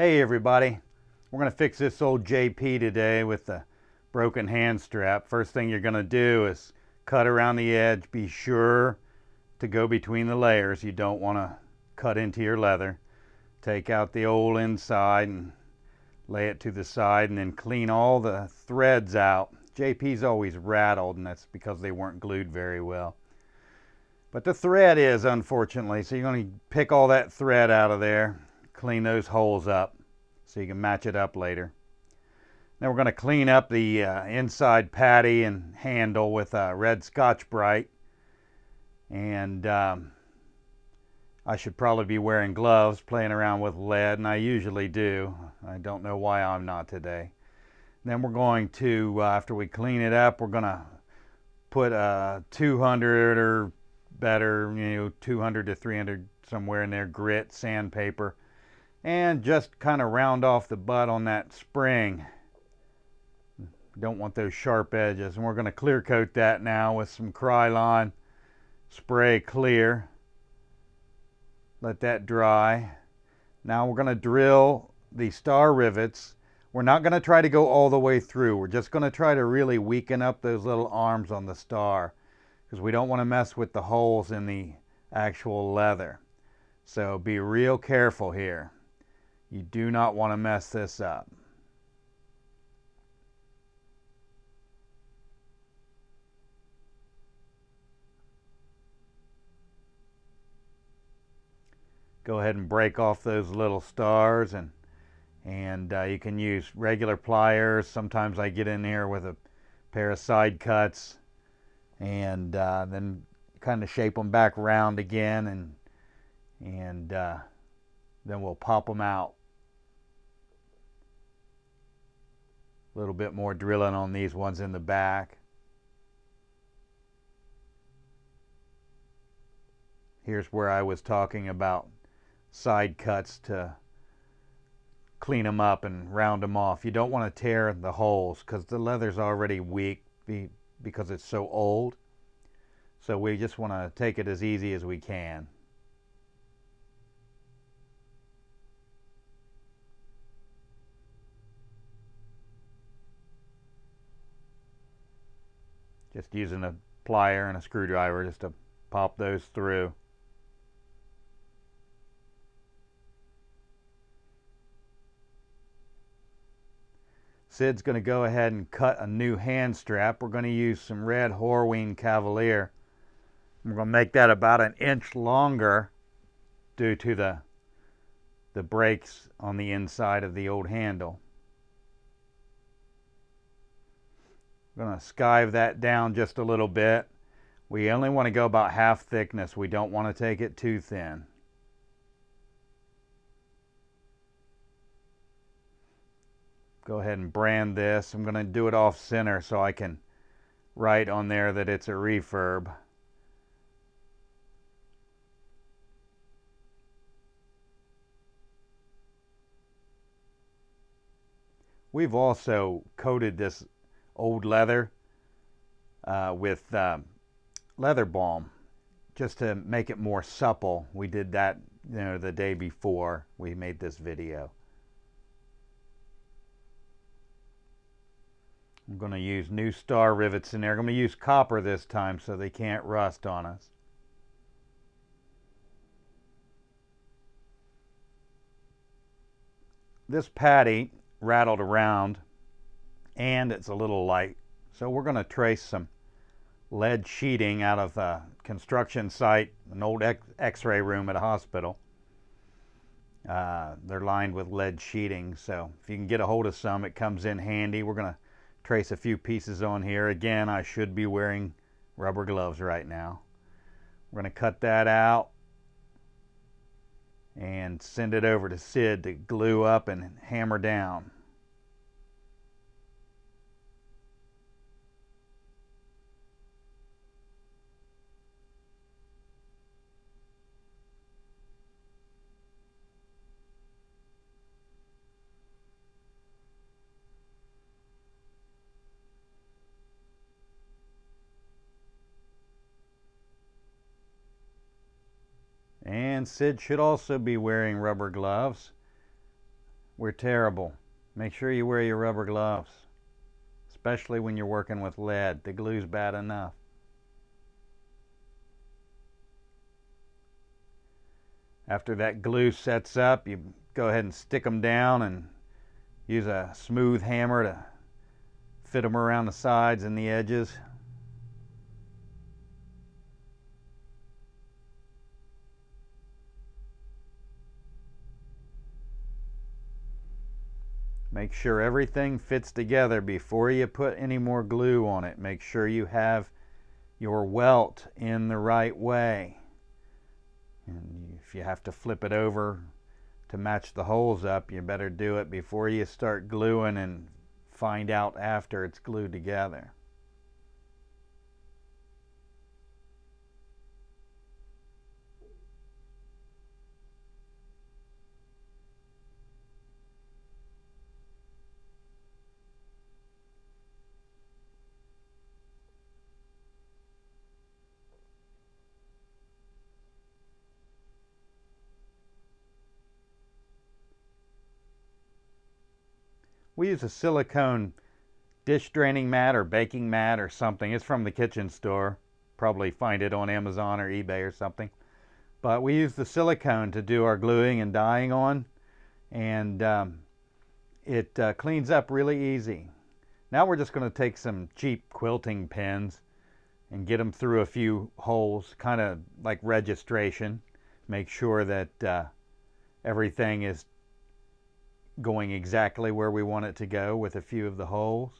Hey everybody, we're going to fix this old JP today with the broken hand strap. First thing you're going to do is cut around the edge. Be sure to go between the layers. You don't want to cut into your leather. Take out the old inside and lay it to the side and then clean all the threads out. JP's always rattled, and that's because they weren't glued very well. But the thread is, unfortunately, so you're going to pick all that thread out of there. Clean those holes up so you can match it up later. Now we're going to clean up the inside patty and handle with red Scotch-Brite. And I should probably be wearing gloves, playing around with lead, and I usually do. I don't know why I'm not today. Then we're going to, after we clean it up, we're going to put 200 or better, 200 to 300 somewhere in there, grit, sandpaper, and just kind of round off the butt on that spring. Don't want those sharp edges. And we're going to clear coat that now with some Krylon spray clear. Let that dry. Now we're going to drill the star rivets. We're not going to try to go all the way through. We're just going to try to really weaken up those little arms on the star, because we don't want to mess with the holes in the actual leather. So be real careful here. You do not want to mess this up. Go ahead and break off those little stars, and you can use regular pliers. Sometimes I get in here with a pair of side cuts and then kind of shape them back round again, and then we'll pop them out. A little bit more drilling on these ones in the back. Here's where I was talking about side cuts to clean them up and round them off. You don't want to tear the holes because the leather's already weak because it's so old. So we just want to take it as easy as we can. Just using a plier and a screwdriver just to pop those through. Sid's going to go ahead and cut a new hand strap. We're going to use some red Horween Cavalier. We're going to make that about 1 inch longer due to the breaks on the inside of the old handle. I'm going to skive that down just a little bit. We only want to go about half thickness. We don't want to take it too thin. Go ahead and brand this. I'm going to do it off center so I can write on there that it's a refurb. We've also coated this old leather with leather balm just to make it more supple. We did that the day before we made this video. I'm going to use new star rivets in there. I'm going to use copper this time so they can't rust on us. This patty rattled around and it's a little light, so we're going to trace some lead sheeting out of a construction site, an old x-ray room at a hospital. They're lined with lead sheeting, so if you can get a hold of some, it comes in handy. We're going to trace a few pieces on here. Again, I should be wearing rubber gloves right now. We're going to cut that out and send it over to Sid to glue up and hammer down. And Sid should also be wearing rubber gloves. We're terrible. Make sure you wear your rubber gloves, especially when you're working with lead. The glue's bad enough. After that glue sets up, you go ahead and stick them down and use a smooth hammer to fit them around the sides and the edges. Make sure everything fits together before you put any more glue on it. Make sure you have your welt in the right way. And if you have to flip it over to match the holes up, you better do it before you start gluing and find out after it's glued together. We use a silicone dish draining mat or baking mat or something. It's from the kitchen store. Probably find it on Amazon or eBay or something. But we use the silicone to do our gluing and dyeing on, and it cleans up really easy. Now we're just going to take some cheap quilting pins and get them through a few holes, kind of like registration. Make sure that everything is going exactly where we want it to go with a few of the holes.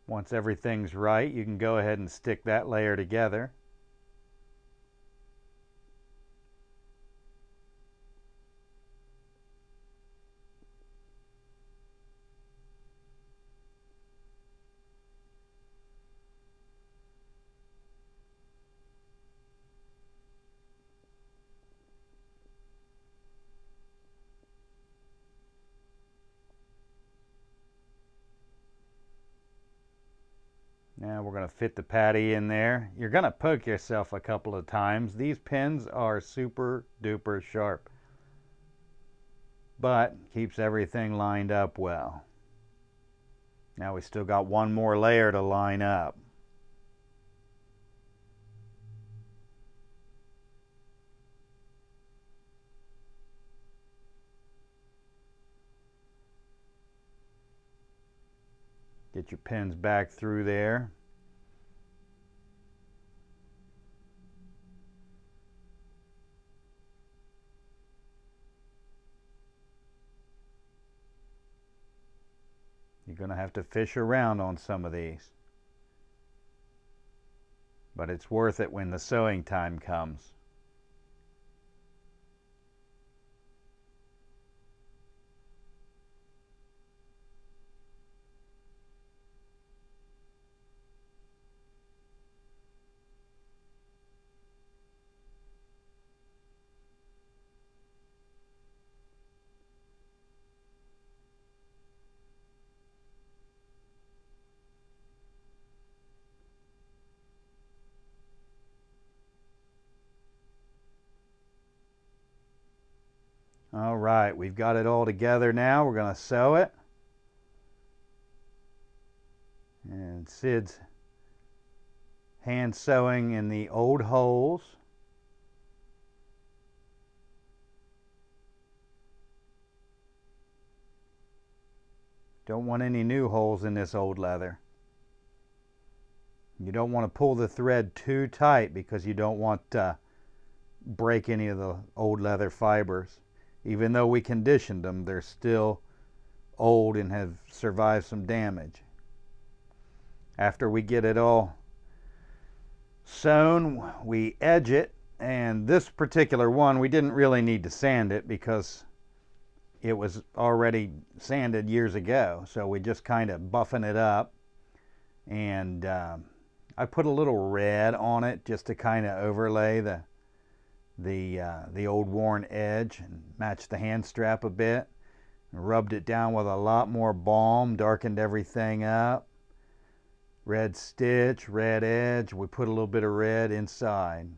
Once everything's right, you can go ahead and stick that layer together. Now we're going to fit the patty in there. You're going to poke yourself a couple of times. These pins are super duper sharp, but keeps everything lined up well. Now we still got one more layer to line up. Get your pins back through there. You're going to have to fish around on some of these, but it's worth it when the sewing time comes. All right, we've got it all together now. We're going to sew it. And Sid's hand sewing in the old holes. Don't want any new holes in this old leather. You don't want to pull the thread too tight because you don't want to break any of the old leather fibers. Even though we conditioned them, they're still old and have survived some damage. After we get it all sewn, we edge it, and this particular one, we didn't really need to sand it because it was already sanded years ago. So we just kind of buffing it up, and I put a little red on it just to kind of overlay the old worn edge and match the hand strap a bit. Rubbed it down with a lot more balm, darkened everything up. Red stitch, red edge. We put a little bit of red inside.